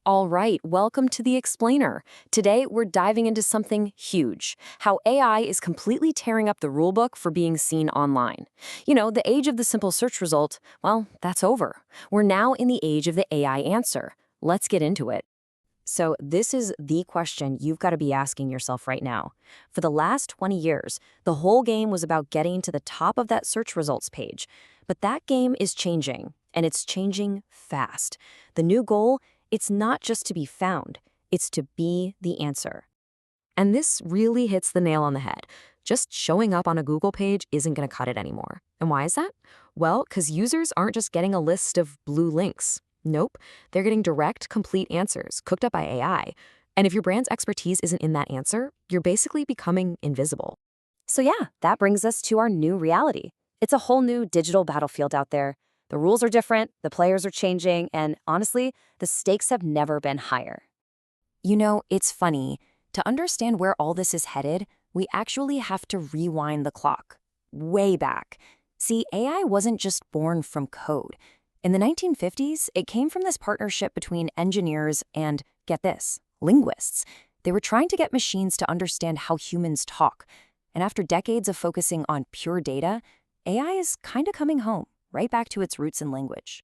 All right, welcome to The Explainer. Today, we're diving into something huge, how AI is completely tearing up the rulebook for being seen online. You know, the age of the simple search result, well, that's over. We're now in the age of the AI answer. Let's get into it. So this is the question you've got to be asking yourself right now. For the last 20 years, the whole game was about getting to the top of that search results page. But that game is changing, and it's changing fast. The new goal, it's not just to be found, it's to be the answer. And this really hits the nail on the head. Just showing up on a Google page isn't going to cut it anymore. And why is that? Well, because users aren't just getting a list of blue links. Nope, they're getting direct, complete answers cooked up by AI. And if your brand's expertise isn't in that answer, you're basically becoming invisible. So yeah, that brings us to our new reality. It's a whole new digital battlefield out there. The rules are different, the players are changing, and honestly, the stakes have never been higher. You know, it's funny. To understand where all this is headed, we actually have to rewind the clock. Way back. See, AI wasn't just born from code. In the 1950s, it came from this partnership between engineers and, get this, linguists. They were trying to get machines to understand how humans talk. And after decades of focusing on pure data, AI is kind of coming home, right back to its roots in language.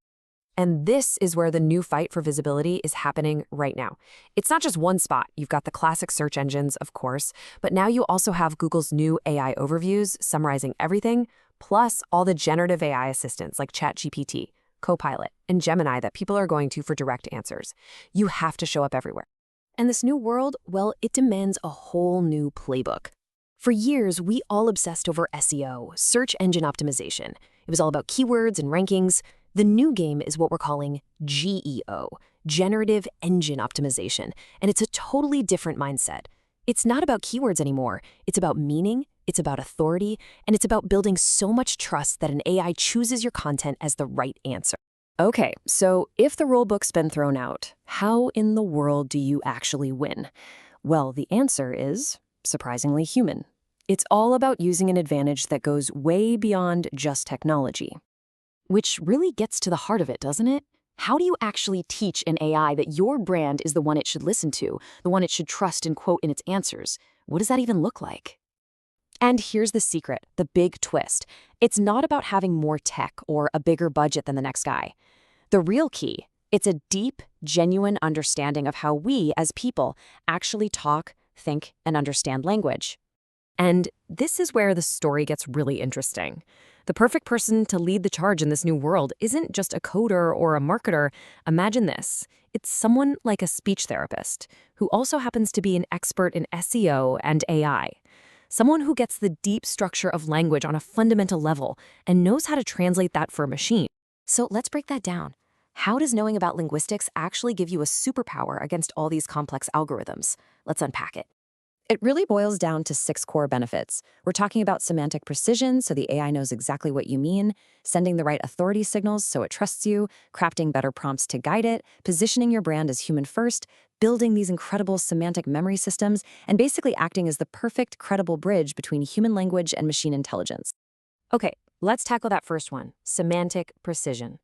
And this is where the new fight for visibility is happening right now. It's not just one spot. You've got the classic search engines, of course, but now you also have Google's new AI overviews summarizing everything, plus all the generative AI assistants like ChatGPT, Copilot, and Gemini that people are going to for direct answers. You have to show up everywhere. And this new world, well, it demands a whole new playbook. For years, we all obsessed over SEO, search engine optimization. It was all about keywords and rankings. The new game is what we're calling GEO, Generative Engine Optimization, and it's a totally different mindset. It's not about keywords anymore. It's about meaning, it's about authority, and it's about building so much trust that an AI chooses your content as the right answer. Okay, so if the rulebook's been thrown out, how in the world do you actually win? Well, the answer is surprisingly human. It's all about using an advantage that goes way beyond just technology. Which really gets to the heart of it, doesn't it? How do you actually teach an AI that your brand is the one it should listen to, the one it should trust and quote in its answers? What does that even look like? And here's the secret, the big twist. It's not about having more tech or a bigger budget than the next guy. The real key, it's a deep, genuine understanding of how we, as people, actually talk, think, and understand language. And this is where the story gets really interesting. The perfect person to lead the charge in this new world isn't just a coder or a marketer. Imagine this. It's someone like a speech therapist who also happens to be an expert in SEO and AI. Someone who gets the deep structure of language on a fundamental level and knows how to translate that for a machine. So let's break that down. How does knowing about linguistics actually give you a superpower against all these complex algorithms? Let's unpack it. It really boils down to 6 core benefits. We're talking about semantic precision, so the AI knows exactly what you mean, sending the right authority signals so it trusts you, crafting better prompts to guide it, positioning your brand as human first, building these incredible semantic memory systems, and basically acting as the perfect, credible bridge between human language and machine intelligence. Okay, let's tackle that first one, semantic precision.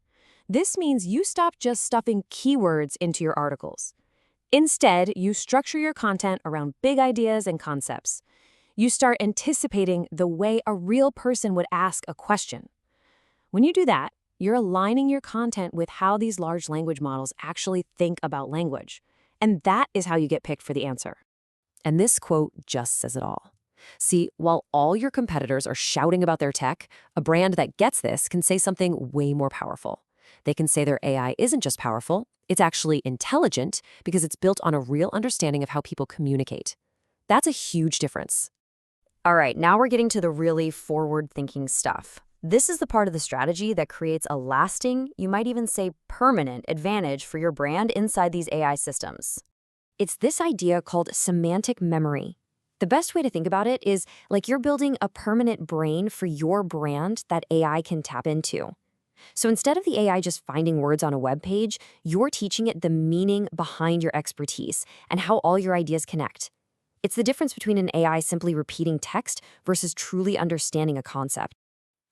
This means you stop just stuffing keywords into your articles. Instead, you structure your content around big ideas and concepts. You start anticipating the way a real person would ask a question. When you do that, you're aligning your content with how these large language models actually think about language. And that is how you get picked for the answer. And this quote just says it all. See, while all your competitors are shouting about their tech, a brand that gets this can say something way more powerful. They can say their AI isn't just powerful, it's actually intelligent because it's built on a real understanding of how people communicate. That's a huge difference. All right, now we're getting to the really forward-thinking stuff. This is the part of the strategy that creates a lasting, you might even say permanent, advantage for your brand inside these AI systems. It's this idea called semantic memory. The best way to think about it is like you're building a permanent brain for your brand that AI can tap into. So instead of the AI just finding words on a web page, you're teaching it the meaning behind your expertise and how all your ideas connect. It's the difference between an AI simply repeating text versus truly understanding a concept.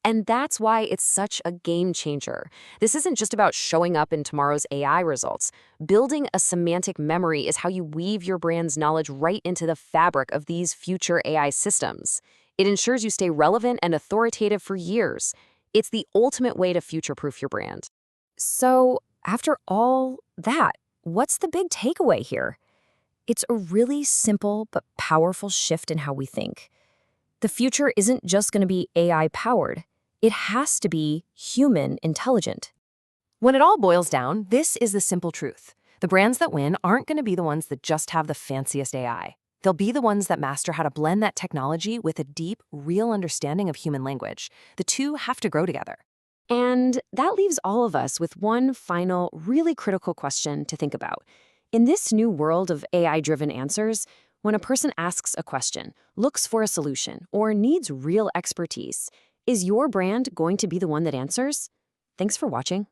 And that's why it's such a game changer. This isn't just about showing up in tomorrow's AI results. Building a semantic memory is how you weave your brand's knowledge right into the fabric of these future AI systems. It ensures you stay relevant and authoritative for years. It's the ultimate way to future-proof your brand. So, after all that, what's the big takeaway here? It's a really simple but powerful shift in how we think. The future isn't just going to be AI-powered. It has to be human intelligent. When it all boils down, this is the simple truth. The brands that win aren't going to be the ones that just have the fanciest AI. They'll be the ones that master how to blend that technology with a deep, real understanding of human language. The two have to grow together. And that leaves all of us with one final, really critical question to think about. In this new world of AI-driven answers, when a person asks a question, looks for a solution, or needs real expertise, is your brand going to be the one that answers? Thanks for watching.